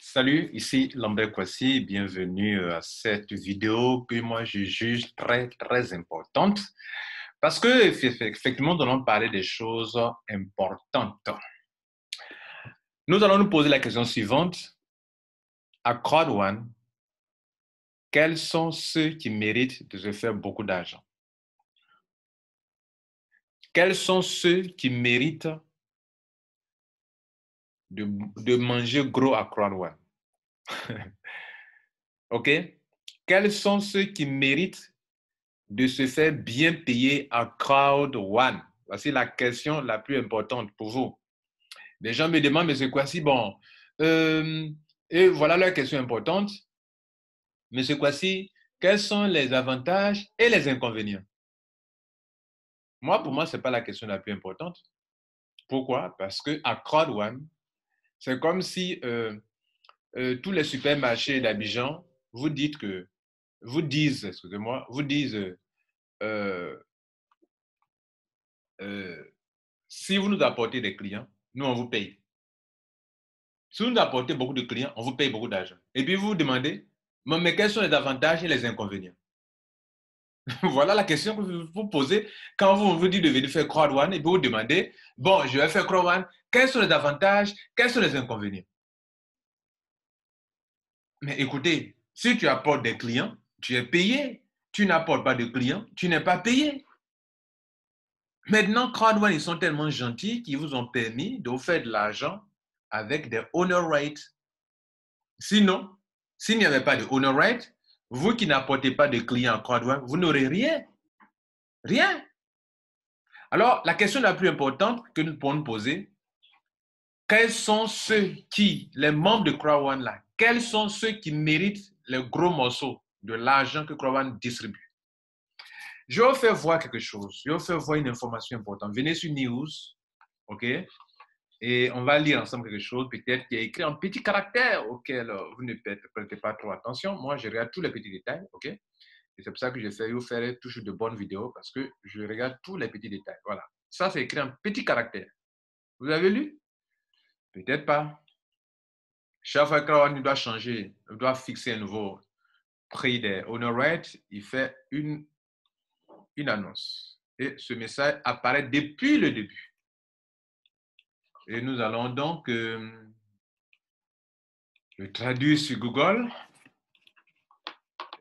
Salut, ici Lambert Kwasi, bienvenue à cette vidéo que moi je juge très importante parce que effectivement nous allons parler des choses importantes. Nous allons nous poser la question suivante. À Crowd One, quels sont ceux qui méritent de se faire beaucoup d'argent? Quels sont ceux qui méritent de manger gros à Crowd One? OK? Quels sont ceux qui méritent de se faire bien payer à Crowd One? Voici la question la plus importante pour vous. Les gens me demandent, mais c'est quoi si bon? Et voilà la question importante. Mais c'est quoi si? Quels sont les avantages et les inconvénients? Moi, pour moi, ce n'est pas la question la plus importante. Pourquoi? Parce qu'à Crowd One, c'est comme si tous les supermarchés d'Abidjan excusez-moi, vous disent euh, euh, si vous nous apportez des clients, nous, on vous paye. Si vous nous apportez beaucoup de clients, on vous paye beaucoup d'argent. Et puis vous vous demandez, mais quels sont les avantages et les inconvénients? Voilà la question que vous vous posez quand vous vous dites de venir faire Crowd One et puis vous demandez, bon, je vais faire Crowd One, quels sont les avantages, quels sont les inconvénients? Mais écoutez, si tu apportes des clients, tu es payé. Tu n'apportes pas de clients, tu n'es pas payé. Maintenant, Crowd One, ils sont tellement gentils qu'ils vous ont permis de vous faire de l'argent avec des honor rates. Sinon, s'il n'y avait pas de honor rate, vous qui n'apportez pas de clients à Crowd One, vous n'aurez rien. Rien. Alors, la question la plus importante que nous pouvons nous poser, quels sont les membres de Crowd One là, quels sont ceux qui méritent les gros morceaux de l'argent que Crowd One distribue? Je vais vous faire voir quelque chose. Je vais vous faire voir une information importante. Venez sur News, OK? Et on va lire ensemble quelque chose, peut-être qui est écrit en petits caractères auxquels vous ne prêtez pas trop attention. Moi, je regarde tous les petits détails, OK? Et c'est pour ça que j'essaie de vous faire toujours de bonnes vidéos parce que je regarde tous les petits détails. Voilà. Ça, c'est écrit en petits caractères. Vous avez lu? Peut-être pas. Chaque fois qu'on doit changer, on doit fixer un nouveau prix des honor rates, il fait une annonce. Et ce message apparaît depuis le début. Et nous allons donc le traduire sur Google.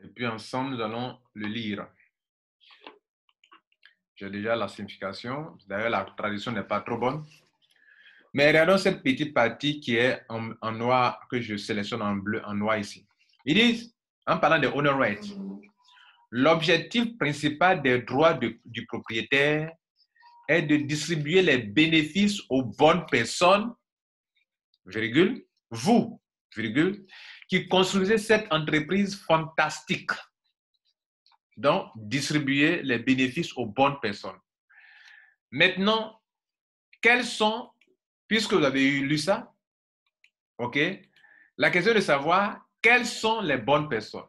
Et puis ensemble, nous allons le lire. J'ai déjà la signification. D'ailleurs, la traduction n'est pas trop bonne. Mais regardons cette petite partie qui est en noir, que je sélectionne en bleu, en noir ici. Ils disent, en parlant de honor rights, l'objectif principal des droits du propriétaire est de distribuer les bénéfices aux bonnes personnes, virgule, vous, virgule, qui construisez cette entreprise fantastique. Donc, distribuer les bénéfices aux bonnes personnes. Maintenant, quels sont, puisque vous avez lu ça, OK, la question est de savoir quelles sont les bonnes personnes.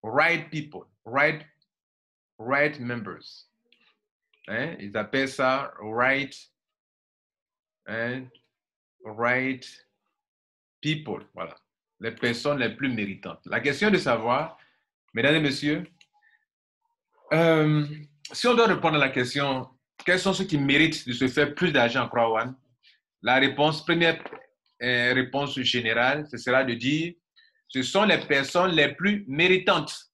Right people, right members. Hein? Ils appellent ça right people. Voilà. Les personnes les plus méritantes. La question est de savoir, mesdames et messieurs, si on doit répondre à la question, quels sont ceux qui méritent de se faire plus d'argent en Crowd One? La réponse, première réponse générale, ce sera de dire, ce sont les personnes les plus méritantes.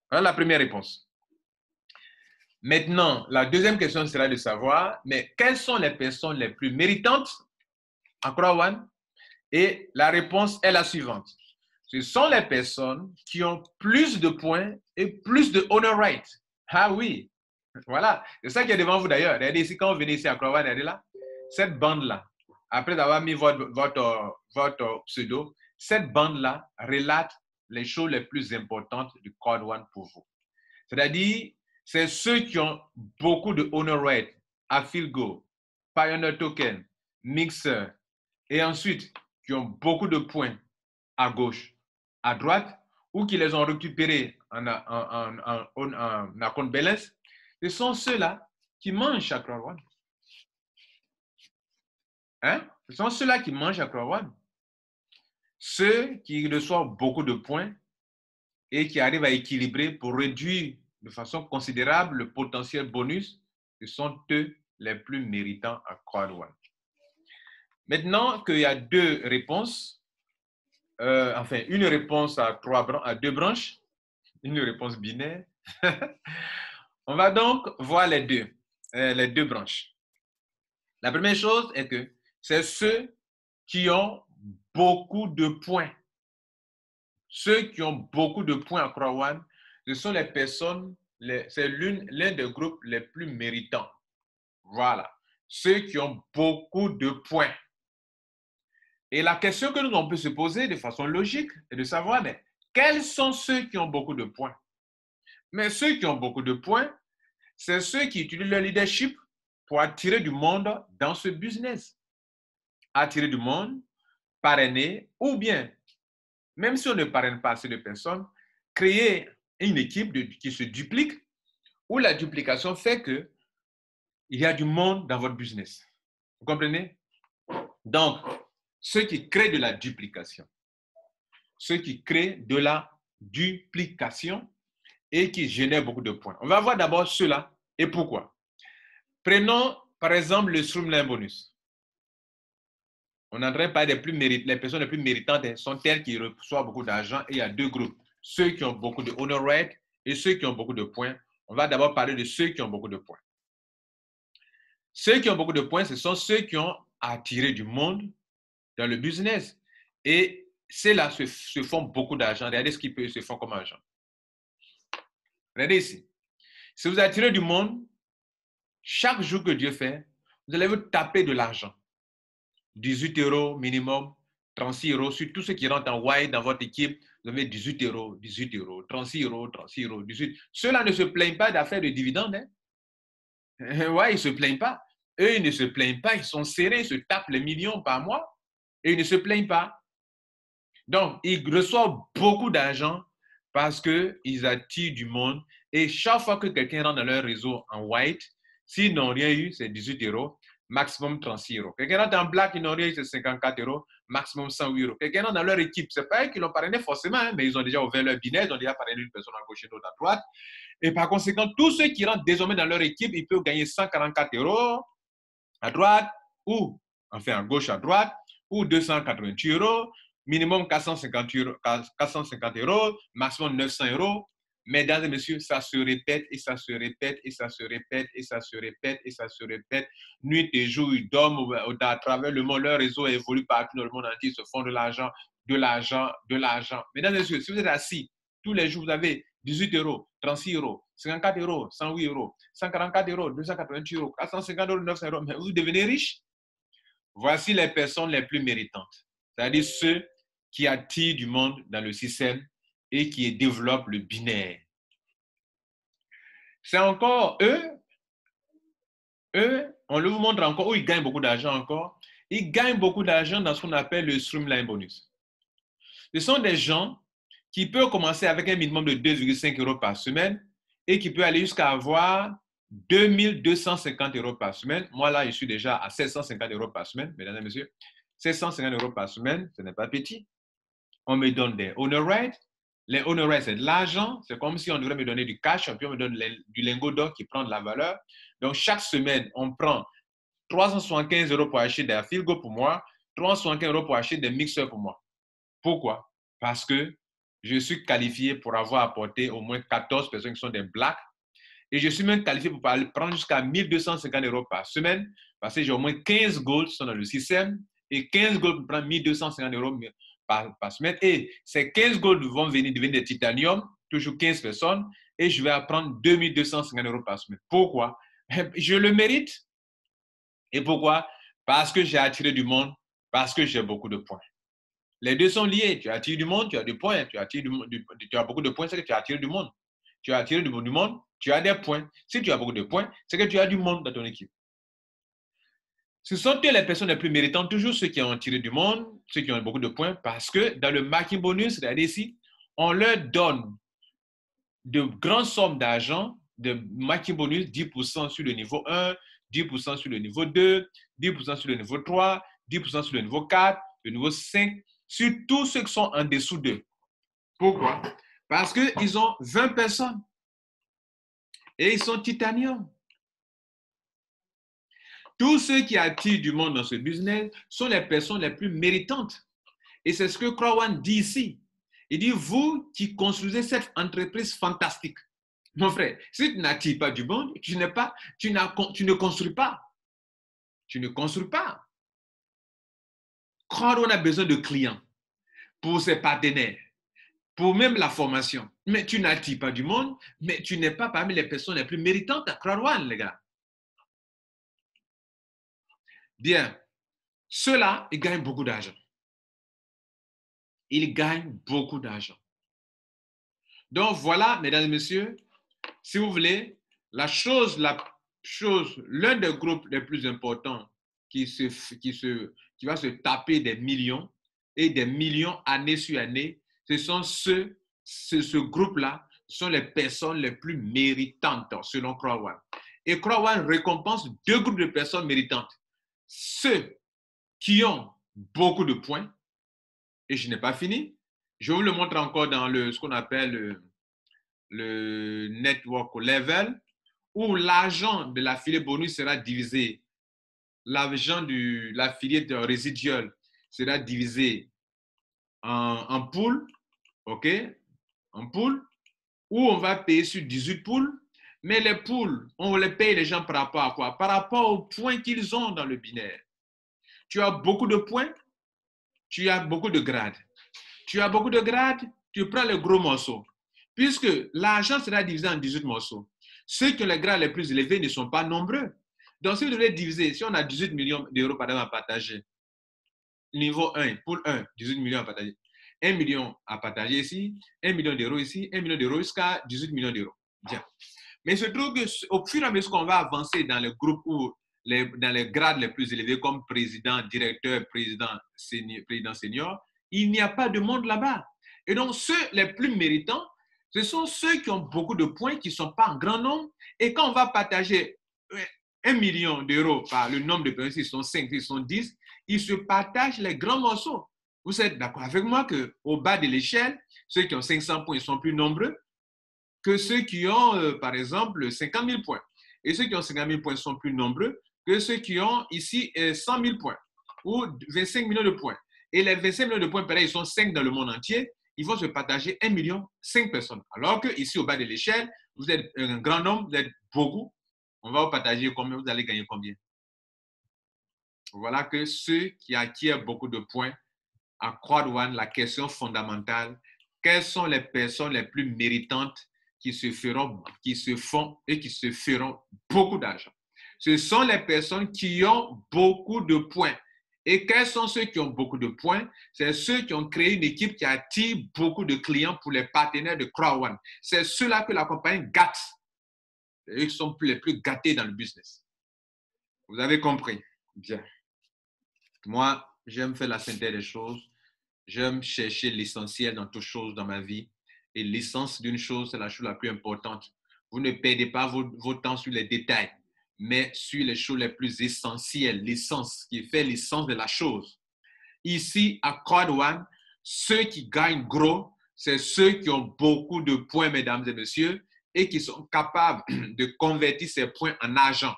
Voilà la première réponse. Maintenant, la deuxième question sera de savoir, mais quelles sont les personnes les plus méritantes en Crowd One? Et la réponse est la suivante. Ce sont les personnes qui ont plus de points et plus de honor rights. Ah oui, voilà. C'est ça qui est devant vous d'ailleurs. Regardez ici, quand vous venez ici à Crowd One, regardez là, cette bande-là, après avoir mis votre pseudo, cette bande-là relate les choses les plus importantes du Crowd One pour vous. C'est-à-dire, c'est ceux qui ont beaucoup de honor rights, Affilgo, Pioneer Token, Mixer, et ensuite qui ont beaucoup de points à gauche, à droite, ou qui les ont récupérés en account balance, ce sont ceux-là qui mangent à Crowd One. Hein? Ce sont ceux-là qui mangent à Crowd One. ceux qui reçoivent beaucoup de points et qui arrivent à équilibrer pour réduire de façon considérable le potentiel bonus, ce sont eux les plus méritants à Crowd1. Maintenant qu'il y a deux réponses, enfin une réponse à deux branches, une réponse binaire, on va donc voir les deux branches. La première chose est que c'est ceux qui ont beaucoup de points. Ceux qui ont beaucoup de points à Crowd1, ce sont les personnes, c'est l'un des groupes les plus méritants. Voilà. Ceux qui ont beaucoup de points. Et la question que nous on peut se poser de façon logique est de savoir, mais quels sont ceux qui ont beaucoup de points? Mais ceux qui ont beaucoup de points, c'est ceux qui utilisent leur leadership pour attirer du monde dans ce business. Attirer du monde, parrainer, ou bien, même si on ne parraine pas assez de personnes, créer une équipe qui se duplique, où la duplication fait qu'il y a du monde dans votre business. Vous comprenez? Donc, ceux qui créent de la duplication, ceux qui créent de la duplication et qui génèrent beaucoup de points. On va voir d'abord ceux-là et pourquoi. Prenons par exemple le Streamline Bonus. On n'entrait pas les personnes les plus méritantes sont celles qui reçoivent beaucoup d'argent et il y a deux groupes. Ceux qui ont beaucoup de honor rate et ceux qui ont beaucoup de points. On va d'abord parler de ceux qui ont beaucoup de points. Ceux qui ont beaucoup de points, ce sont ceux qui ont attiré du monde dans le business. Et ceux-là se font beaucoup d'argent. Regardez ce qu'ils se font comme argent. Regardez ici. Si vous attirez du monde, chaque jour que Dieu fait, vous allez vous taper de l'argent. 18 € minimum, 36 € sur tous ceux qui rentrent en white dans votre équipe. Vous avez 18 €, 18 €, 36 €, 36 €, 18 €. Ceux-là ne se plaignent pas d'affaires de dividendes. Hein? Ouais, ils ne se plaignent pas. Eux, ils ne se plaignent pas. Ils sont serrés, ils se tapent les millions par mois et ils ne se plaignent pas. Donc, ils reçoivent beaucoup d'argent parce qu'ils attirent du monde. Et chaque fois que quelqu'un rentre dans leur réseau en white, s'ils n'ont rien eu, c'est 18 €, maximum 36 €. Quelqu'un rentre en black, ils n'ont rien eu, c'est 54 €, maximum 108 €. Quelqu'un rentre dans leur équipe, ce n'est pas eux qui l'ont parrainé forcément, hein, mais ils ont déjà ouvert leur binaire, ils ont déjà parrainé une personne à gauche et l'autre à droite. Et par conséquent, tous ceux qui rentrent désormais dans leur équipe, ils peuvent gagner 144 € à droite, ou enfin à gauche à droite, ou 288 €, minimum 450 €, maximum 900 €. Mesdames et messieurs, ça se répète et ça se répète et ça se répète et ça se répète et ça se répète. Nuit et jour, ils dorment à travers le monde. Leur réseau évolue partout dans le monde entier. Ils se font de l'argent, de l'argent, de l'argent. Mesdames et messieurs, si vous êtes assis, tous les jours, vous avez 18 €, 36 €, 54 €, 108 €, 144 €, 288 €, 450 €, 900 €, mais vous devenez riche. Voici les personnes les plus méritantes, c'est-à-dire ceux qui attirent du monde dans le système et qui développent le binaire. C'est encore eux, on vous montre encore où ils gagnent beaucoup d'argent encore. Ils gagnent beaucoup d'argent dans ce qu'on appelle le Streamline Bonus. Ce sont des gens qui peuvent commencer avec un minimum de 2,5 € par semaine et qui peuvent aller jusqu'à avoir 2250 € par semaine. Moi, là, je suis déjà à 750 € par semaine, mesdames et messieurs. 750 € par semaine, ce n'est pas petit. On me donne des honor rights. Les honor rights, c'est de l'argent. C'est comme si on devrait me donner du cash, puis on me donne du lingot d'or qui prend de la valeur. Donc, chaque semaine, on prend 375 € pour acheter des field goals pour moi, 375 € pour acheter des mixeurs pour moi. Pourquoi? Parce que je suis qualifié pour avoir apporté au moins 14 personnes qui sont des blacks. Et je suis même qualifié pour prendre jusqu'à 1250 € par semaine parce que j'ai au moins 15 goals qui sont dans le système et 15 goals pour prendre 1250 € par semaine. Et ces 15 goals vont devenir des titanium, toujours 15 personnes, et je vais apprendre 2250 € par semaine. Pourquoi? Je le mérite. Et pourquoi? Parce que j'ai attiré du monde, parce que j'ai beaucoup de points. Les deux sont liés. Tu attires du monde, tu as des points. Tu as beaucoup de points, c'est que tu as attiré du monde. Tu as attiré du monde, tu as des points. Si tu as beaucoup de points, c'est que tu as du monde dans ton équipe. Ce sont les personnes les plus méritantes, toujours ceux qui ont tiré du monde, ceux qui ont beaucoup de points, parce que dans le marketing bonus, regardez ici, on leur donne de grandes sommes d'argent, de marketing bonus, 10% sur le niveau 1, 10% sur le niveau 2, 10% sur le niveau 3, 10% sur le niveau 4, le niveau 5. sur tous ceux qui sont en dessous d'eux. Pourquoi? Parce qu'ils ont 20 personnes et ils sont titanium. Tous ceux qui attirent du monde dans ce business sont les personnes les plus méritantes. Et c'est ce que Crowan dit ici. Il dit, vous qui construisez cette entreprise fantastique, mon frère, si tu n'attires pas du monde, tu ne construis pas. Tu ne construis pas. Crowan a besoin de clients pour ses partenaires, pour même la formation. Mais tu n'attires pas du monde, mais tu n'es pas parmi les personnes les plus méritantes à Crowan, les gars. Bien, ceux-là, ils gagnent beaucoup d'argent. Ils gagnent beaucoup d'argent. Donc voilà, mesdames et messieurs, si vous voulez, l'un des groupes les plus importants qui va se taper des millions et des millions année sur année, ce sont ce groupe-là sont les personnes les plus méritantes selon Crowan. Et Crowan récompense deux groupes de personnes méritantes. Ceux qui ont beaucoup de points, et je n'ai pas fini, je vous le montre encore dans ce qu'on appelle le network level, où l'argent de l'affilié bonus sera divisé, l'argent de l'affilié résiduel sera divisé en poules, ok, en poules, où on va payer sur 18 poules, mais les poules, on les paye les gens par rapport à quoi? Par rapport aux points qu'ils ont dans le binaire. Tu as beaucoup de points, tu as beaucoup de grades. Tu as beaucoup de grades, tu prends le gros morceau. Puisque l'argent sera divisé en 18 morceaux. Ceux qui ont les grades les plus élevés ne sont pas nombreux. Donc, si vous devez diviser, si on a 18 millions d'euros par exemple à partager, niveau 1, pool 1, 18 millions à partager, 1 million à partager ici, 1 million d'euros ici, 1 million d'euros jusqu'à 18 millions d'euros. Bien. Mais il se trouve qu'au fur et à mesure qu'on va avancer dans le groupe ou dans les grades les plus élevés comme président, directeur, président senior, il n'y a pas de monde là-bas. Et donc, ceux les plus méritants, ce sont ceux qui ont beaucoup de points, qui ne sont pas en grand nombre. Et quand on va partager 1 million d'euros par le nombre de personnes, ils sont 5, ils sont 10, ils se partagent les grands morceaux. Vous êtes d'accord avec moi qu'au bas de l'échelle, ceux qui ont 500 points, ils sont plus nombreux que ceux qui ont, par exemple, 50 000 points. Et ceux qui ont 50 000 points sont plus nombreux que ceux qui ont ici 100 000 points ou 25 millions de points. Et les 25 millions de points, pareil, ils sont 5 dans le monde entier. Ils vont se partager 1 million, 5 personnes. Alors que ici, au bas de l'échelle, vous êtes un grand nombre, vous êtes beaucoup. On va vous partager combien, vous allez gagner combien. Voilà que ceux qui acquièrent beaucoup de points, à Croix-Douane, la question fondamentale, quelles sont les personnes les plus méritantes qui se font et qui se feront beaucoup d'argent? Ce sont les personnes qui ont beaucoup de points. Et quels sont ceux qui ont beaucoup de points? C'est ceux qui ont créé une équipe qui attire beaucoup de clients pour les partenaires de Croix-Douane. C'est ceux-là que la compagnie gâte. Eux qui sont les plus gâtés dans le business. Vous avez compris? Bien. Moi, j'aime faire la synthèse des choses. J'aime chercher l'essentiel dans toutes choses dans ma vie. Et l'essence d'une chose, c'est la chose la plus importante. Vous ne perdez pas votre temps sur les détails, mais sur les choses les plus essentielles, l'essence qui fait l'essence de la chose. Ici, à Croix-Douane, ceux qui gagnent gros, c'est ceux qui ont beaucoup de points, mesdames et messieurs, et qui sont capables de convertir ces points en argent.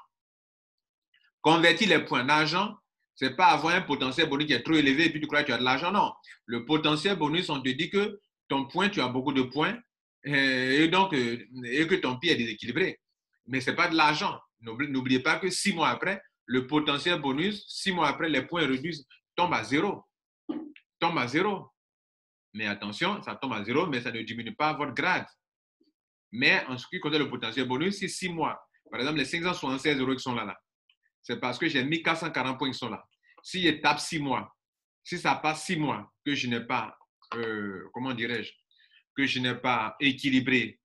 Convertir les points en argent, ce n'est pas avoir un potentiel bonus qui est trop élevé et puis tu crois que tu as de l'argent. Non. Le potentiel bonus, on te dit que ton point, tu as beaucoup de points et que ton pied est déséquilibré. Mais ce n'est pas de l'argent. N'oubliez pas que 6 mois après, le potentiel bonus, 6 mois après, les points réduits tombent à zéro. Tombent à zéro. Mais attention, ça tombe à zéro, mais ça ne diminue pas votre grade. Mais en ce qui concerne le potentiel bonus, c'est 6 mois. Par exemple, les 576 euros qui sont là, c'est parce que j'ai mis 440 points qui sont là. Si je tape 6 mois, si ça passe 6 mois que je n'ai pas, comment dirais-je, que je n'ai pas équilibré,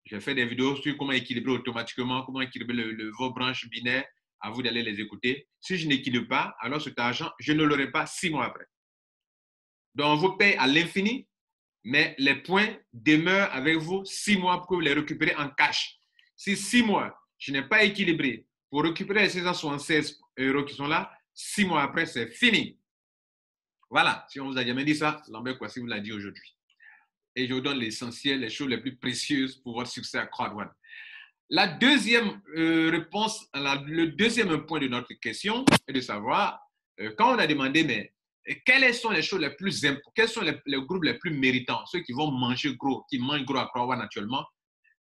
j'ai fait des vidéos sur comment équilibrer automatiquement, comment équilibrer vos branches binaires, à vous d'aller les écouter. Si je n'équilibre pas, alors cet argent, je ne l'aurai pas 6 mois après. Donc, on vous paye à l'infini, mais les points demeurent avec vous 6 mois pour que vous les récupérez en cash. Si 6 mois, je n'ai pas équilibré, pour récupérer les 676 euros qui sont là, 6 mois après, c'est fini. Voilà, si on ne vous a jamais dit ça, Lambert Kouassi vous l'a dit aujourd'hui. Et je vous donne l'essentiel, les choses les plus précieuses pour votre succès à Crowd1. La deuxième réponse, le deuxième point de notre question est de savoir, quand on a demandé, mais quelles sont les choses les plus importantes, quels sont les groupes les plus méritants, ceux qui vont manger gros, qui mangent gros à Crowd1 actuellement,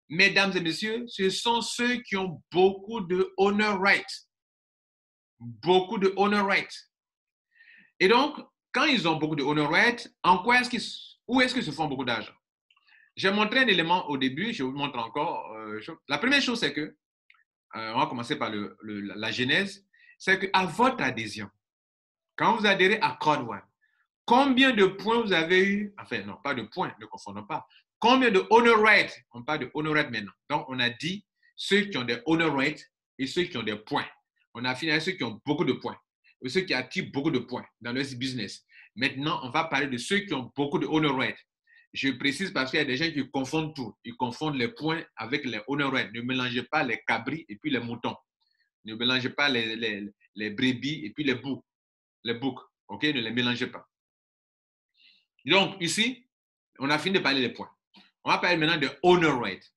mesdames et messieurs, ce sont ceux qui ont beaucoup de honor rights. Beaucoup de honor rights. Et donc, quand ils ont beaucoup de honor rights, où est-ce qu'ils se font beaucoup d'argent? J'ai montré un élément au début, je vous montre encore. La première chose, c'est que, on va commencer par la genèse, c'est qu'à votre adhésion, quand vous adhérez à Crowd1, combien de points vous avez eu? Enfin, non, pas de points, ne confondons pas. Combien de honor rights? On parle de honor rights maintenant. Donc, on a dit ceux qui ont des honor rights et ceux qui ont des points. On a fini avec ceux qui ont beaucoup de points et ceux qui attirent beaucoup de points dans leur business. Maintenant, on va parler de ceux qui ont beaucoup de honor rights. Je précise parce qu'il y a des gens qui confondent tout. Ils confondent les points avec les honor rights. Ne mélangez pas les cabris et puis les moutons. Ne mélangez pas les brebis et puis les boucs. Les boucs. OK? Ne les mélangez pas. Donc, ici, on a fini de parler des points. On va parler maintenant de honor rights.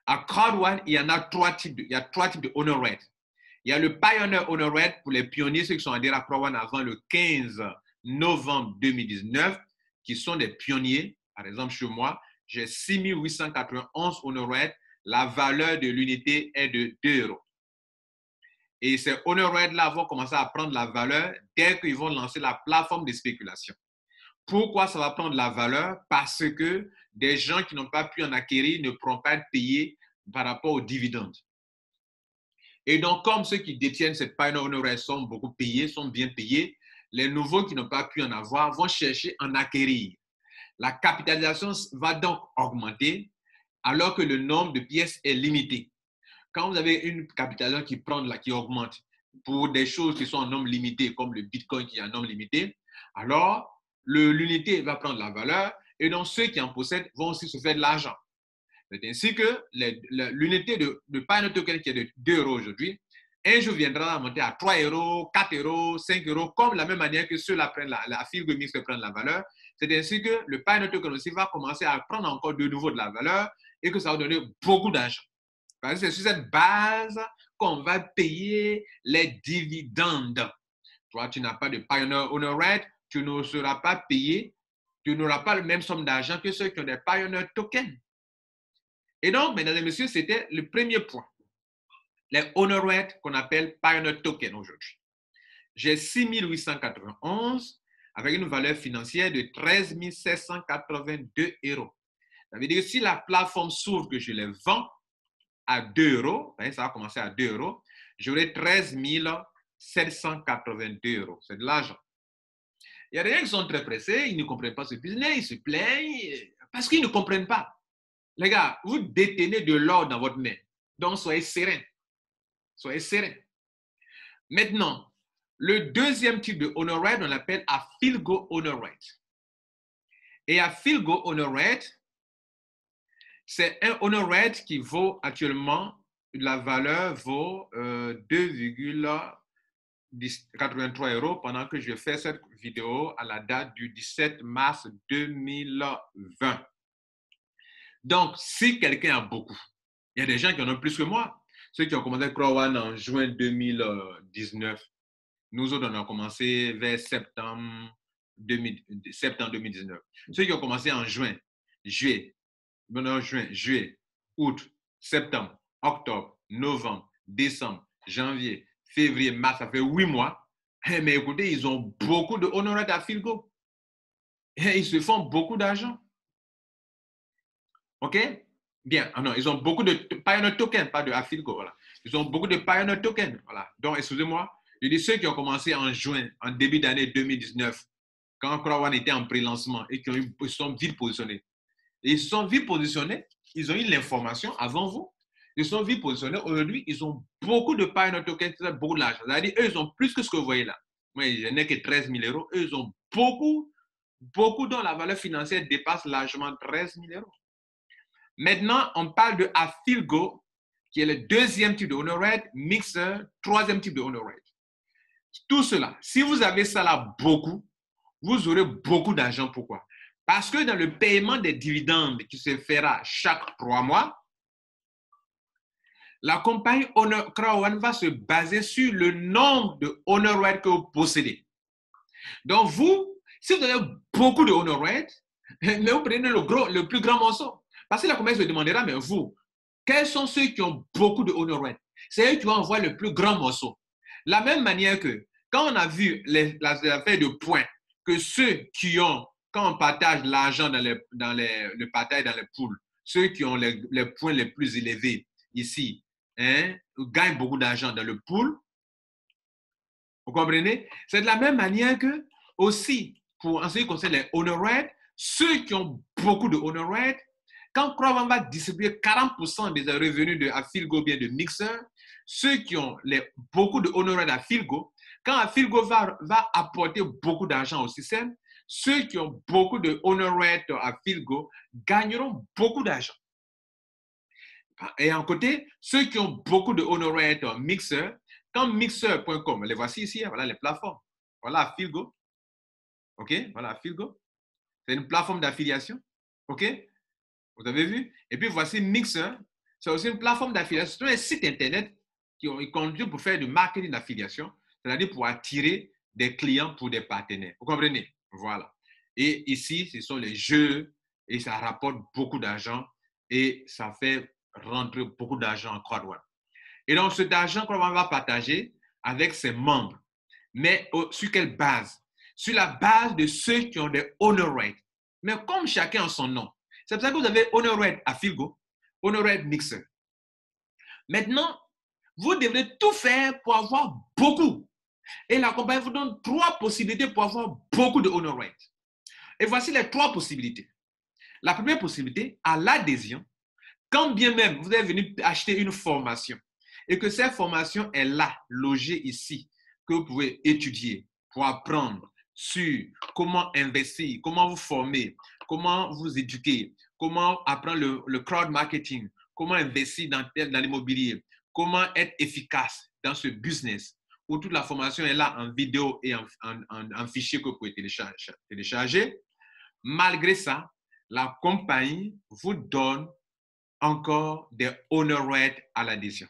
À Crowd1, il y en a trois types de honor rights. Il y a le Pioneer Honor Right pour les pionniers, ceux qui sont adhérés à Crowd1 avant le 15 novembre 2019, qui sont des pionniers. Par exemple, chez moi, j'ai 6891 Honor Right. La valeur de l'unité est de 2 €. Et ces Honor Right-là vont commencer à prendre la valeur dès qu'ils vont lancer la plateforme de spéculation. Pourquoi ça va prendre la valeur? Parce que des gens qui n'ont pas pu en acquérir ne pourront pas être payés par rapport aux dividendes. Et donc, comme ceux qui détiennent cette Pioneer Honor Right sont beaucoup payés, sont bien payés, les nouveaux qui n'ont pas pu en avoir vont chercher à en acquérir. La capitalisation va donc augmenter alors que le nombre de pièces est limité. Quand vous avez une capitalisation qui augmente pour des choses qui sont en nombre limité, comme le Bitcoin qui est en nombre limité, alors l'unité va prendre la valeur et donc ceux qui en possèdent vont aussi se faire de l'argent. C'est ainsi que l'unité de Pioneer Token qui est de 2 € aujourd'hui, un jour viendra à monter à 3 €, 4 €, 5 €, comme de la même manière que ceux-là prennent la Filgo Mix prennent la valeur. C'est ainsi que le Pioneer Token aussi va commencer à prendre encore de nouveau de la valeur et que ça va donner beaucoup d'argent. Parce que c'est sur cette base qu'on va payer les dividendes. Toi, tu n'as pas de Pioneer Honor Right, tu ne seras pas payé, tu n'auras pas la même somme d'argent que ceux qui ont des Pioneer Tokens. Et donc, mesdames et messieurs, c'était le premier point. Les honor rights qu'on appelle Pioneer Token aujourd'hui. J'ai 6891 avec une valeur financière de 13 782 €. Ça veut dire que si la plateforme s'ouvre que je les vends à 2 €, ça va commencer à 2 €, j'aurai 13 782 €. C'est de l'argent. Il y a des gens qui sont très pressés, ils ne comprennent pas ce business, ils se plaignent parce qu'ils ne comprennent pas. Les gars, vous détenez de l'or dans votre main. Donc, soyez sereins. Soyez sereins. Maintenant, le deuxième type de honor right, on l'appelle a Filgo honor right. Et a Filgo honor right, c'est un honor right qui vaut actuellement, la valeur vaut 2,83 € pendant que je fais cette vidéo à la date du 17 mars 2020. Donc, si quelqu'un a beaucoup, il y a des gens qui en ont plus que moi. Ceux qui ont commencé Crowd1 en juin 2019, nous autres, on a commencé vers septembre 2019. Ceux qui ont commencé en juin, juillet, août, septembre, octobre, novembre, décembre, janvier, février, mars, ça fait 8 mois. Mais écoutez, ils ont beaucoup de honoraires à Filgo. Et ils se font beaucoup d'argent. OK? Bien. Ah non, ils ont beaucoup de Pioneer Token, pas de Afilgo. Voilà. Ils ont beaucoup de Pioneer Token. Voilà. Donc, excusez-moi, je dis ceux qui ont commencé en juin, en début d'année 2019, quand Crowd1 était en pré-lancement et qui se sont vite positionnés. Et ils se sont vite positionnés, ils ont eu l'information avant vous. Ils se sont vite positionnés. Aujourd'hui, ils ont beaucoup de Pioneer Token, beaucoup d'argent. C'est-à-dire, eux, ils ont plus que ce que vous voyez là. Moi, je n'ai que 13 000 €. Eux, ils ont beaucoup dont la valeur financière dépasse largement 13 000 €. Maintenant, on parle de Afilgo, qui est le deuxième type de honor right, Mixer, troisième type de honor right. Tout cela, si vous avez ça là beaucoup, vous aurez beaucoup d'argent. Pourquoi? Parce que dans le paiement des dividendes qui se fera chaque 3 mois, la compagnie Crown va se baser sur le nombre de honor rights que vous possédez. Donc, vous, si vous avez beaucoup de honor rights, mais vous prenez le plus grand morceau. Parce que la compagnie se demandera, mais vous, quels sont ceux qui ont beaucoup de honor rights? C'est eux qui vont envoyer le plus grand morceau. La même manière que quand on a vu l'affaire de points, que ceux qui ont, quand on partage l'argent le partage dans les poules, ceux qui ont les points les plus élevés ici, gagnent beaucoup d'argent dans le pool. Vous comprenez? C'est de la même manière que aussi, en ce qui concerne les honor rights, ceux qui ont beaucoup de honor rights, quand Crown va distribuer 40% des revenus de Afilgo, bien de Mixer, ceux qui ont beaucoup de honor rights à Afilgo, quand Afilgo va apporter beaucoup d'argent au système, ceux qui ont beaucoup de honor rights à Afilgo gagneront beaucoup d'argent. Et en côté, ceux qui ont beaucoup de honor rights à Mixer, quand Mixer.com, les voici ici, voilà les plateformes. Voilà Afilgo. OK, voilà Afilgo. C'est une plateforme d'affiliation. OK? Vous avez vu? Et puis voici Mixer. C'est aussi une plateforme d'affiliation. C'est un site internet qui conduit pour faire du marketing d'affiliation, c'est-à-dire pour attirer des clients pour des partenaires. Vous comprenez? Voilà. Et ici, ce sont les jeux et ça rapporte beaucoup d'argent et ça fait rentrer beaucoup d'argent en CrowdOne. Et donc, cet argent qu'on va partager avec ses membres. Mais sur quelle base? Sur la base de ceux qui ont des honor rights. Mais comme chacun a son nom. C'est pour ça que vous avez honor right à Afilgo, honor right Mixer. Maintenant, vous devrez tout faire pour avoir beaucoup. Et la compagnie vous donne 3 possibilités pour avoir beaucoup de honor rights. Et voici les 3 possibilités. La première possibilité, à l'adhésion, quand bien même vous êtes venu acheter une formation et que cette formation est là, logée ici, que vous pouvez étudier pour apprendre sur comment investir, comment vous former, comment vous éduquer, comment apprendre le crowd marketing, comment investir dans l'immobilier, comment être efficace dans ce business, où toute la formation est là en vidéo et en fichier que vous pouvez télécharger. Malgré ça, la compagnie vous donne encore des honor rights à l'adhésion.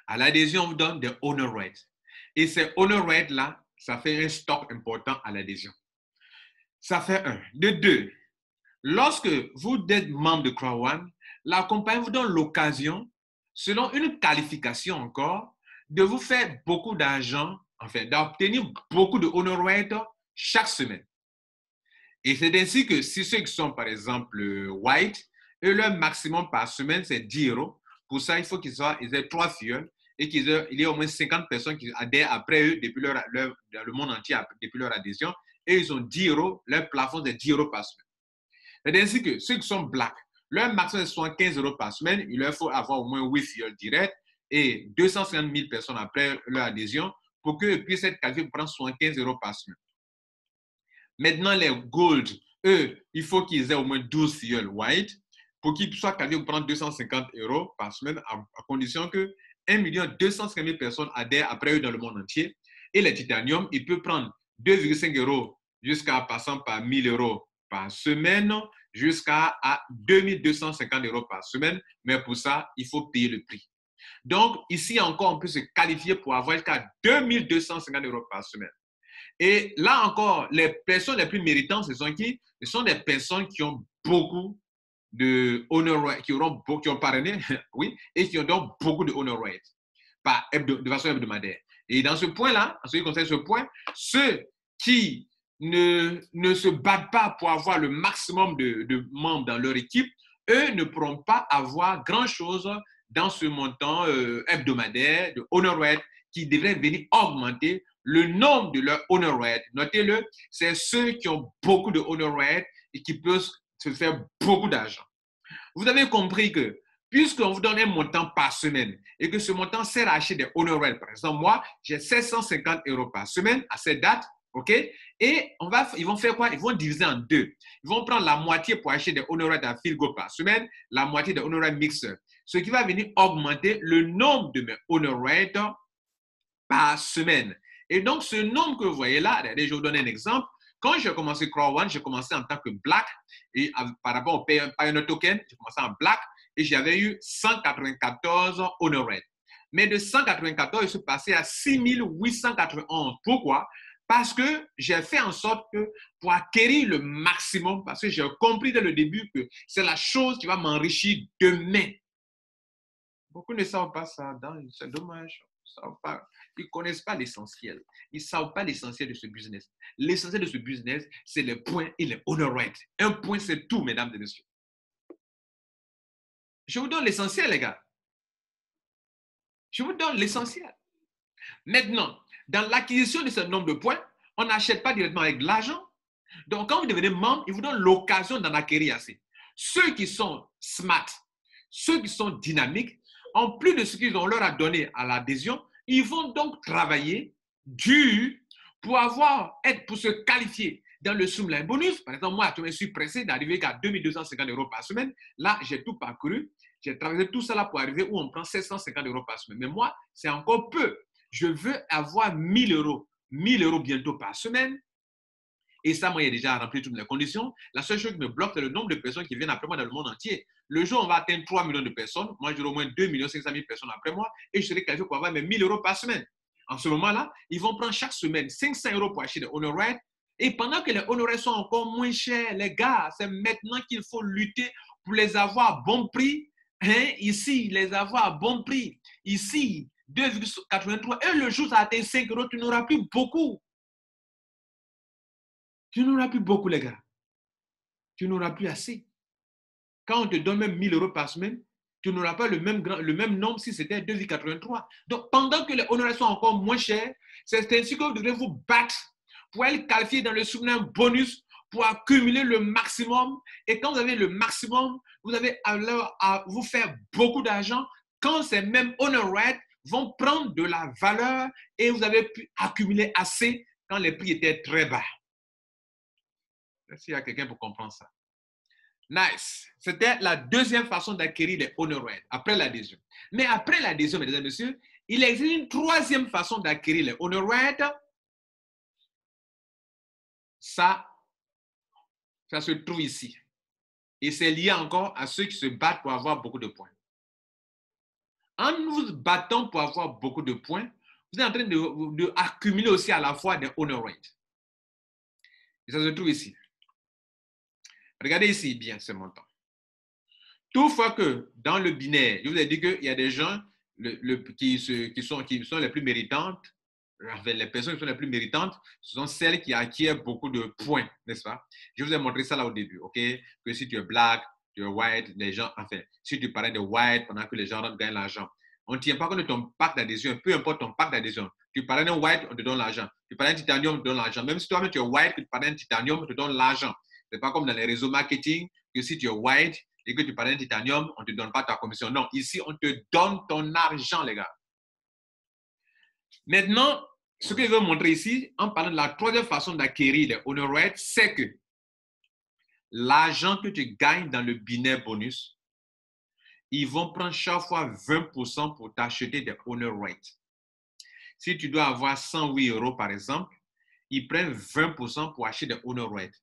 À l'adhésion, on vous donne des honor rights. Et ces honor rights-là, ça fait un stock important à l'adhésion. Ça fait 1. De 2, lorsque vous êtes membre de CrowdOne, la compagnie vous donne l'occasion, selon une qualification encore, de vous faire beaucoup d'argent, enfin, d'obtenir beaucoup de honor rights chaque semaine. Et c'est ainsi que si ceux qui sont, par exemple, white, eux, leur maximum par semaine, c'est 10 €. Pour ça, il faut qu'ils aient 3 filles et qu'il y ait au moins 50 personnes qui adhèrent après eux depuis dans le monde entier depuis leur adhésion. Et ils ont 10 €, leur plafond c'est 10 € par semaine. C'est ainsi que ceux qui sont black, leur maximum c'est 75 € par semaine. Il leur faut avoir au moins 8 filles directes et 250 000 personnes après leur adhésion pour qu'ils puissent être qualifiés pour prendre 75 € par semaine. Maintenant, les gold, eux, il faut qu'ils aient au moins 12 filles white pour qu'ils soient qualifiés pour prendre 250 € par semaine à condition que 1 250 000 personnes adhèrent après eux dans le monde entier. Et les titanium, ils peuvent prendre 2,5 € jusqu'à passant par 1 000 € par semaine jusqu'à 2 250 € par semaine. Mais pour ça, il faut payer le prix. Donc, ici encore, on peut se qualifier pour avoir jusqu'à 2 250 € par semaine. Et là encore, les personnes les plus méritantes, ce sont qui? Ce sont des personnes qui ont beaucoup de honor rights, qui ont parrainé, oui, et qui ont donc beaucoup de honor rights de façon hebdomadaire. Et dans ce point-là, en ce qui concerne ce point, ceux qui ne se battent pas pour avoir le maximum de membres dans leur équipe, eux ne pourront pas avoir grand-chose dans ce montant hebdomadaire de honor rights qui devrait venir augmenter le nombre de leurs honor rights. Notez-le, c'est ceux qui ont beaucoup de honor rights et qui peuvent se faire beaucoup d'argent. Vous avez compris que puisqu'on vous donne un montant par semaine et que ce montant sert à acheter des honor rights, par exemple, moi, j'ai 750 € par semaine à cette date, OK? Et ils vont faire quoi? Ils vont diviser en 2. Ils vont prendre la moitié pour acheter des honor rights à Afilgo par semaine, la moitié des honor rights Mixer. Ce qui va venir augmenter le nombre de mes honor rights par semaine. Et donc, ce nombre que vous voyez là, regardez, je vous donne un exemple. Quand j'ai commencé Crowd1, j'ai commencé en tant que Black et par rapport au Pioneer Token, j'ai commencé en Black et j'avais eu 194 honorés. Mais de 194, je suis passé à 6891. Pourquoi? Parce que j'ai fait en sorte que pour acquérir le maximum, parce que j'ai compris dès le début que c'est la chose qui va m'enrichir demain. Beaucoup ne savent pas ça, c'est dommage. Ils ne connaissent pas l'essentiel. Ils ne savent pas l'essentiel de ce business. L'essentiel de ce business, c'est les points et les honor rates. Un point, c'est tout, mesdames et messieurs. Je vous donne l'essentiel, les gars. Je vous donne l'essentiel. Maintenant, dans l'acquisition de ce nombre de points, on n'achète pas directement avec de l'argent. Donc, quand vous devenez membre, il vous donne l'occasion d'en acquérir assez. Ceux qui sont smart, ceux qui sont dynamiques, en plus de ce qu'ils ont leur à donner à l'adhésion, ils vont donc travailler dur pour se qualifier dans le Streamline bonus. Par exemple, moi, je me suis pressé d'arriver à 2250 € par semaine. Là, j'ai tout parcouru. J'ai travaillé tout ça là pour arriver où on prend 750 € par semaine. Mais moi, c'est encore peu. Je veux avoir 1000 €. 1000 € bientôt par semaine. Et ça, moi, il a déjà rempli toutes les conditions. La seule chose qui me bloque, c'est le nombre de personnes qui viennent après moi dans le monde entier. Le jour où on va atteindre 3 millions de personnes, moi, j'aurai au moins 2 500 000 personnes après moi et je serai qualifié pour avoir mes 1000 € par semaine. En ce moment-là, ils vont prendre chaque semaine 500 € pour acheter des honor rates. Et pendant que les honor rates sont encore moins chers, les gars, c'est maintenant qu'il faut lutter pour les avoir à bon prix. Hein? Ici, les avoir à bon prix. Ici, 2,83. Et le jour où ça atteint 5 €, tu n'auras plus beaucoup. Tu n'auras plus beaucoup, les gars. Tu n'auras plus assez. Quand on te donne même 1000 € par semaine, tu n'auras pas le même nombre si c'était 2,83. Donc, pendant que les honoraires sont encore moins chers, c'est ainsi que vous devrez vous battre pour être qualifié dans le Streamline bonus, pour accumuler le maximum. Et quand vous avez le maximum, vous avez alors à vous faire beaucoup d'argent quand ces mêmes honoraires vont prendre de la valeur et vous avez pu accumuler assez quand les prix étaient très bas. S'il y a quelqu'un pour comprendre ça. Nice. C'était la deuxième façon d'acquérir les honor rates, après l'adhésion. Mais après l'adhésion, mesdames et messieurs, il existe une troisième façon d'acquérir les honor rates. Ça se trouve ici. Et c'est lié encore à ceux qui se battent pour avoir beaucoup de points. En nous battant pour avoir beaucoup de points, vous êtes en train d'accumuler aussi à la fois des honor rates. Et ça se trouve ici. Regardez ici bien ce montant. Toutefois que dans le binaire, je vous ai dit qu'il y a des gens qui sont les plus méritantes, les personnes qui sont les plus méritantes, ce sont celles qui acquièrent beaucoup de points, n'est-ce pas? Je vous ai montré ça là au début, ok? Que si tu es black, tu es white, les gens, enfin, si tu parlais de white pendant que les gens gagnent l'argent, on ne tient pas compte de ton pack d'adhésion, peu importe ton pack d'adhésion. Tu parlais d'un white, on te donne l'argent. Tu parlais d'un titanium, on te donne l'argent. Même si toi-même tu es white, que tu parlais d'un titanium, on te donne l'argent. Ce n'est pas comme dans les réseaux marketing, que si tu es white, et que tu parlais de titanium, on ne te donne pas ta commission. Non, ici, on te donne ton argent, les gars. Maintenant, ce que je veux montrer ici, en parlant de la troisième façon d'acquérir les honor rates, c'est que l'argent que tu gagnes dans le binaire bonus, ils vont prendre chaque fois 20% pour t'acheter des honor rates. Si tu dois avoir 108 € par exemple, ils prennent 20% pour acheter des honor rates.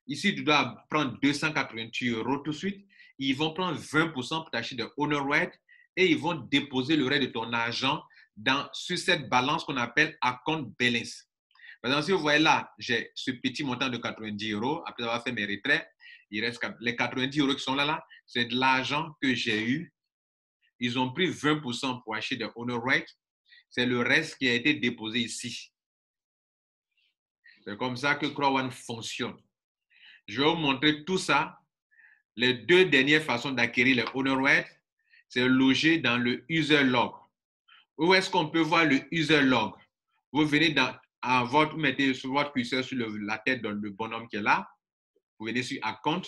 Ici, tu dois prendre 288 € tout de suite. Ils vont prendre 20% pour t'acheter des honor rates et ils vont déposer le reste de ton argent sur cette balance qu'on appelle account balance. Par exemple, si vous voyez là, j'ai ce petit montant de 90 € après avoir fait mes retraits. Il reste les 90 € qui sont là, c'est de l'argent que j'ai eu. Ils ont pris 20% pour acheter des honor rates. C'est le reste qui a été déposé ici. C'est comme ça que Crowd1 fonctionne. Je vais vous montrer tout ça. Les deux dernières façons d'acquérir les honor rates, c'est logé dans le user log. Où est-ce qu'on peut voir le user log? Vous venez vous mettez sur votre curseur sur la tête de le bonhomme qui est là. Vous venez sur Account.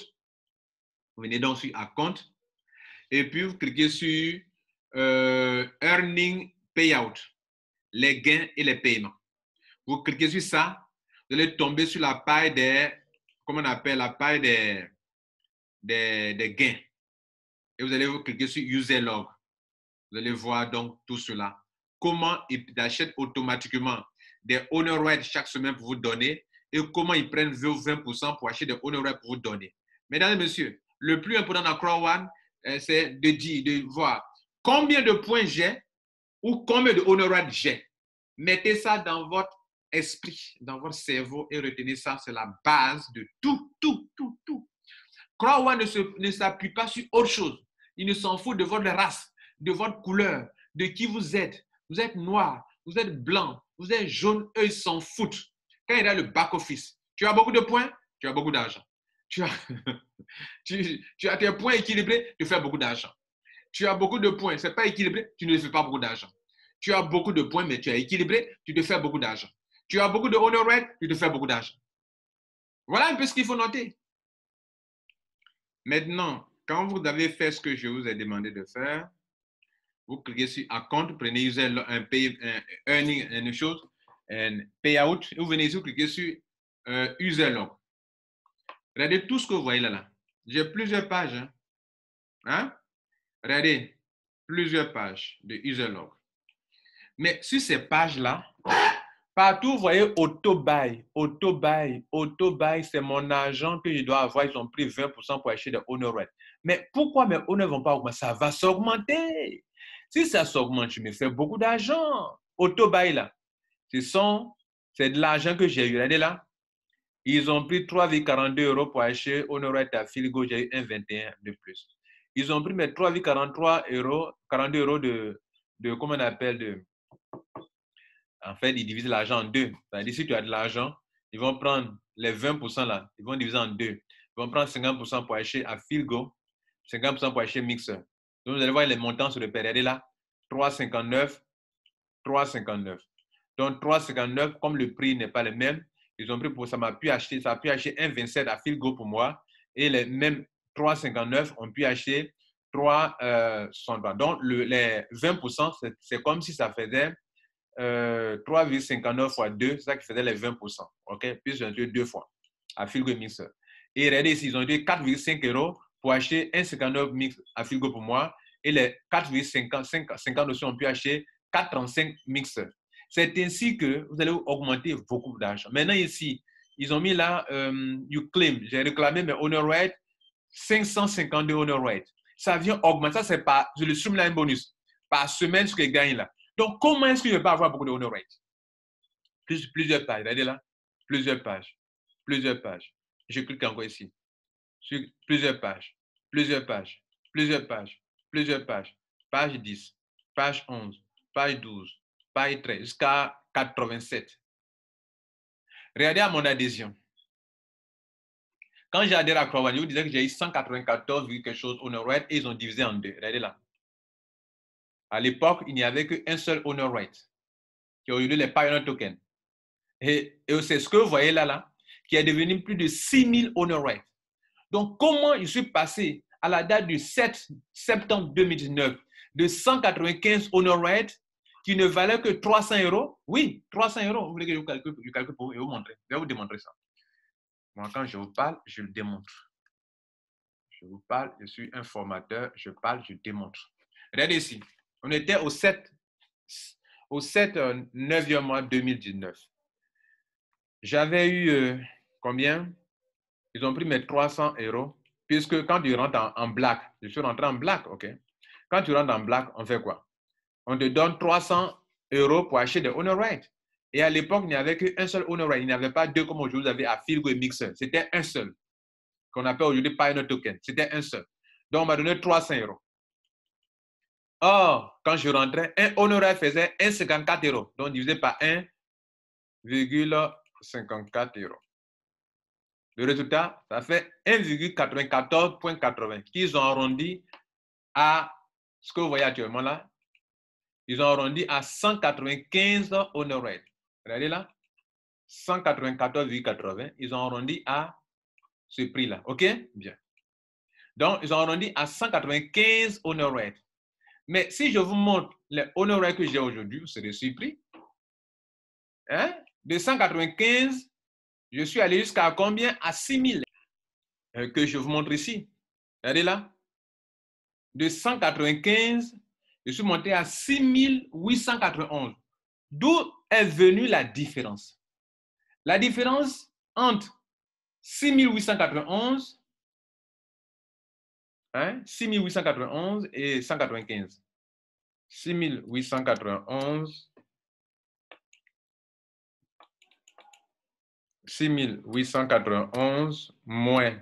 Vous venez donc sur Account. Et puis, vous cliquez sur Earning Payout, les gains et les paiements. Vous cliquez sur ça. Vous allez tomber sur la paille comment on appelle la paille des gains. Et vous allez vous cliquer sur User Log. Vous allez voir donc tout cela. Comment il achète automatiquement des honor rates chaque semaine pour vous donner et comment ils prennent 20% pour acheter des honor rates pour vous donner. Mesdames et messieurs, le plus important dans Crowd One, c'est de voir combien de points j'ai ou combien de honor rates j'ai. Mettez ça dans votre esprit, dans votre cerveau et retenez ça, c'est la base de tout. Crowd One ne s'appuie pas sur autre chose. Il ne s'en fout de votre race, de votre couleur, de qui vous êtes. Vous êtes noir, vous êtes blanc, vous êtes jaune, eux, ils s'en foutent. Quand il y a le back-office, tu as beaucoup de points, tu as beaucoup d'argent. Tu as tes points équilibrés, tu fais beaucoup d'argent. Tu as beaucoup de points, ce n'est pas équilibré, tu ne fais pas beaucoup d'argent. Tu as beaucoup de points, mais tu es équilibré, tu te fais beaucoup d'argent. Tu as beaucoup de honor rate, tu te fais beaucoup d'argent. Voilà un peu ce qu'il faut noter. Maintenant, quand vous avez fait ce que je vous ai demandé de faire, vous cliquez sur Account, prenez user earning, une chose, payout, et vous venez ici, vous cliquez sur user log. Regardez tout ce que vous voyez là. J'ai plusieurs pages. Hein? Regardez, plusieurs pages de user log. Mais sur ces pages-là, partout, vous voyez auto-buy, c'est mon argent que je dois avoir. Ils ont pris 20% pour acheter des honor rates. Mais pourquoi mes honor ne vont pas augmenter? Ça va s'augmenter. Si ça s'augmente, je me fais beaucoup d'argent. Auto-buy là, c'est de l'argent que j'ai eu. Regardez là, ils ont pris 3,42 € pour acheter honor rate à Filgo. J'ai eu 1,21 de plus. Ils ont pris mes 3,43 €, 42 € de comment on appelle, en fait, ils divisent l'argent en deux. C'est-à-dire, si tu as de l'argent, ils vont prendre les 20% là, ils vont diviser en deux. Ils vont prendre 50% pour acheter à Filgo, 50% pour acheter Mixer. Donc, vous allez voir les montants sur le PRD là, 3,59, 3,59. Donc, 3,59, comme le prix n'est pas le même, ils ont pris pour ça, ça a pu acheter 1,27 à Filgo pour moi, et les mêmes 3,59 ont pu acheter 3,63. Donc, les 20%, c'est comme si ça faisait 3,59 fois 2, c'est ça qui faisait les 20%. OK? Puis ils ont eu deux fois à Filgo et Mixer. Et regardez ici, ils ont eu 4,5 € pour acheter 1,59 mix à Filgo pour moi. Et les 4,50 aussi ont pu acheter 4,35 Mixer. C'est ainsi que vous allez augmenter beaucoup d'argent. Maintenant ici, ils ont mis là, you claim. J'ai réclamé mes honor rate, 552 honor rate. Ça vient augmenter. Ça, c'est pas le streamline bonus. Par semaine, ce que je gagne là. Donc, comment est-ce que je vais pas avoir beaucoup de honor rate? Plusieurs pages. Regardez là. Plusieurs pages. Je clique encore ici. Sur plusieurs pages. Page 10, page 11, page 12, page 13, jusqu'à 87. Regardez à mon adhésion. Quand j'ai adhéré à Crowd One, je vous disais que j'ai eu 194, quelque chose honor rate et ils ont divisé en deux. Regardez là. À l'époque, il n'y avait qu'un seul honor rate, qui a eu les Pioneer Tokens. Et c'est ce que vous voyez là, qui est devenu plus de 6000 honor rates. Donc, comment je suis passé à la date du 7 septembre 2019 de 195 honor rates qui ne valaient que 300 €? Oui, 300 €. Vous voulez que je calcule pour vous montrer? Je vais vous démontrer ça. Moi, quand je vous parle, je le démontre. Je vous parle, je suis un formateur, je parle, je démontre. Regardez ici. On était au 7 9e mois 2019. J'avais eu combien? Ils ont pris mes 300 €, puisque quand tu rentres en black, je suis rentré en black, ok? Quand tu rentres en black, on fait quoi? On te donne 300 € pour acheter des honor rates. Et à l'époque, il n'y avait qu'un seul honor rate. Il n'y avait pas deux comme aujourd'hui, vous avez à Filgo et Mixer. C'était un seul, qu'on appelle aujourd'hui Pioneer Token. C'était un seul. Donc, on m'a donné 300 €. Or, quand je rentrais, un honor rate faisait 1,54 €. Donc, divisé par 1,54 €. Le résultat, ça fait 1,94.80 qu'ils ont arrondi à ce que vous voyez actuellement là. Ils ont arrondi à 195 honor rate. Regardez là, 194,80. Ils ont arrondi à ce prix-là. OK? Bien. Donc, ils ont arrondi à 195 honor rate. Mais si je vous montre les honor rate que j'ai aujourd'hui, vous serez surpris. Hein? De 195, je suis allé jusqu'à combien? À 6000. Que je vous montre ici. Regardez là. De 195, je suis monté à 6891. D'où est venue la différence. La différence entre 6891, 6891 et 195. 6891, 6891 moins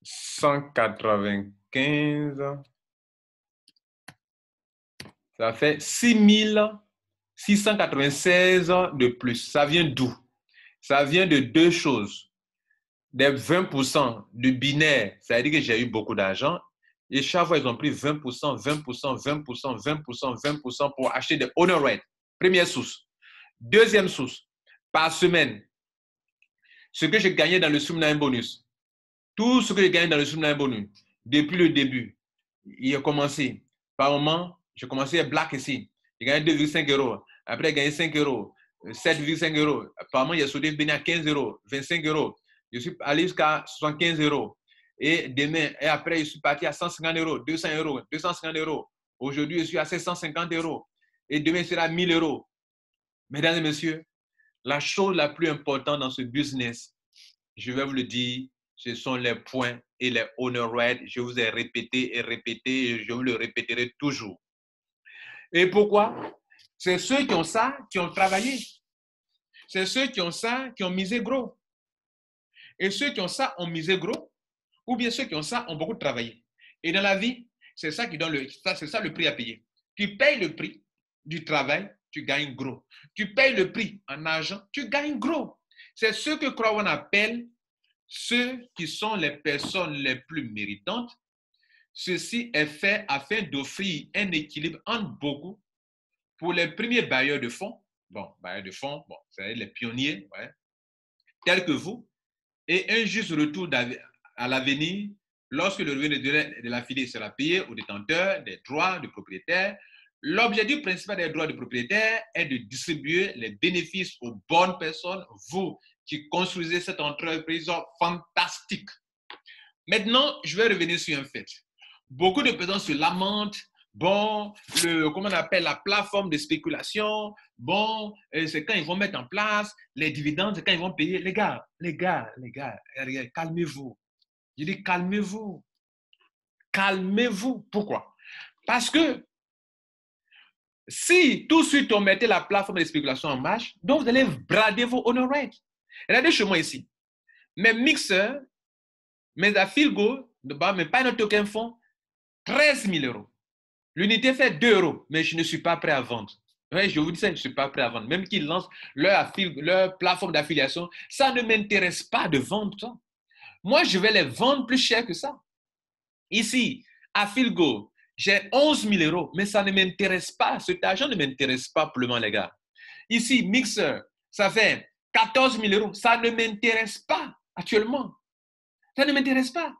195, ça fait 6696 de plus. Ça vient d'où? Ça vient de deux choses. Des 20% de binaire, ça veut dire que j'ai eu beaucoup d'argent. Et chaque fois, ils ont pris 20%, 20%, 20%, 20%, 20% pour acheter des honor rates. Première source. Deuxième source, par semaine, ce que j'ai gagné dans le Sumline bonus, tout ce que j'ai gagné dans le Sumline bonus, depuis le début, il a commencé. Par moment, j'ai commencé à black ici. J'ai gagné 2,5 euros. Après, j'ai gagné 5 euros, 7,5 euros. Apparemment, il y a sauté venu à 15 euros, 25 euros. Je suis allé jusqu'à 75 euros. Et demain, et après, je suis parti à 150 euros, 200 euros, 250 euros. Aujourd'hui, je suis à 750 euros. Et demain, ce sera 1000 euros. Mesdames et messieurs, la chose la plus importante dans ce business, je vais vous le dire, ce sont les points et les honor rates. Je vous ai répété et répété et je vous le répéterai toujours. Et pourquoi? C'est ceux qui ont ça qui ont travaillé. C'est ceux qui ont ça qui ont misé gros. Et ceux qui ont ça ont misé gros, ou bien ceux qui ont ça ont beaucoup travaillé. Et dans la vie, c'est ça qui donne c'est ça le prix à payer. Tu payes le prix du travail, tu gagnes gros. Tu payes le prix en argent, tu gagnes gros. C'est ce que Crowan appelle ceux qui sont les personnes les plus méritantes. Ceci est fait afin d'offrir un équilibre entre beaucoup pour les premiers bailleurs de fonds. Bon, bailleurs de fonds, bon, c'est les pionniers, ouais, tels que vous, et un juste retour à l'avenir lorsque le revenu de l'affilié sera payé aux détenteurs des droits de propriétaire. L'objectif principal des droits de propriétaire est de distribuer les bénéfices aux bonnes personnes, vous qui construisez cette entreprise fantastique. Maintenant, je vais revenir sur un fait. Beaucoup de personnes se lamentent. Bon, comment on appelle la plateforme de spéculation. Bon, c'est quand ils vont mettre en place les dividendes, c'est quand ils vont payer. Les gars, calmez-vous. Je dis calmez-vous. Calmez-vous. Pourquoi? Parce que si tout de suite on mettait la plateforme de spéculation en marche, donc vous allez brader vos honor rates. Regardez chez moi ici. Mes mixeurs, mes affiliés, mes pas token fonds, 13 000 euros. L'unité fait 2 euros, mais je ne suis pas prêt à vendre. Ouais, je vous dis ça, je ne suis pas prêt à vendre. Même qu'ils lancent leur plateforme d'affiliation, ça ne m'intéresse pas de vendre ça. Moi, je vais les vendre plus cher que ça. Ici, à Filgo, j'ai 11 000 euros, mais ça ne m'intéresse pas. Cet argent ne m'intéresse pas pour le moment, les gars. Ici, Mixer, ça fait 14 000 euros. Ça ne m'intéresse pas actuellement. Ça ne m'intéresse pas.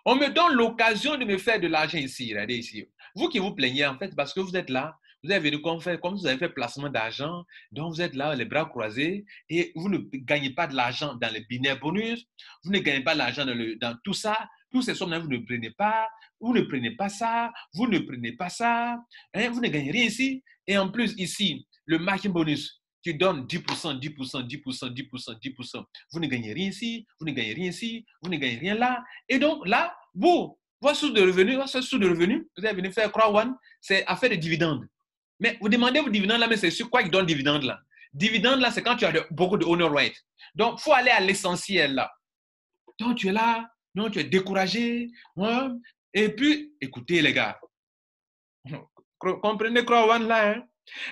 On me donne l'occasion de me faire de l'argent ici. Regardez ici. Vous qui vous plaignez, en fait, parce que vous êtes là, vous avez venu comme vous avez fait placement d'argent, donc vous êtes là, les bras croisés, et vous ne gagnez pas de l'argent dans les binaires bonus, vous ne gagnez pas de l'argent dans tout ça, tous ces sommes-là, vous ne prenez pas, vous ne prenez pas ça, vous ne prenez pas ça, hein, vous ne gagnez rien ici. Et en plus, ici, le margin bonus, tu donnes 10%, 10%, 10%, 10%, 10%. Vous ne gagnez rien ici, vous ne gagnez rien ici, vous ne gagnez rien là. Et donc là, votre source de revenus, vous allez venir faire Crown, c'est affaire de dividendes. Mais vous demandez vos dividendes là, mais c'est sur quoi ils donnent dividendes là? Dividendes là, c'est quand tu as beaucoup de honor rate. Donc, il faut aller à l'essentiel là. Donc, tu es là, non, tu es découragé. Hein? Et puis, écoutez les gars, comprenez Crown là, hein?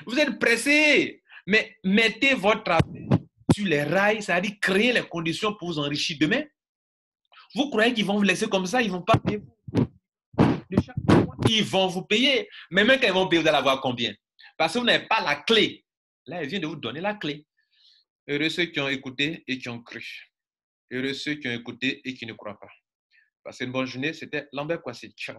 Vous êtes pressés, mais mettez votre travail sur les rails, c'est-à-dire créer les conditions pour vous enrichir demain. Vous croyez qu'ils vont vous laisser comme ça, ils ne vont pas payer de chaque mois. Ils vont vous payer. Mais même quand ils vont payer, vous allez avoir combien? Parce que vous n'avez pas la clé. Là, il vient de vous donner la clé. Heureux ceux qui ont écouté et qui ont cru. Heureux ceux qui ont écouté et qui ne croient pas. Passez une bonne journée. C'était Lambert Kwasi. Ciao.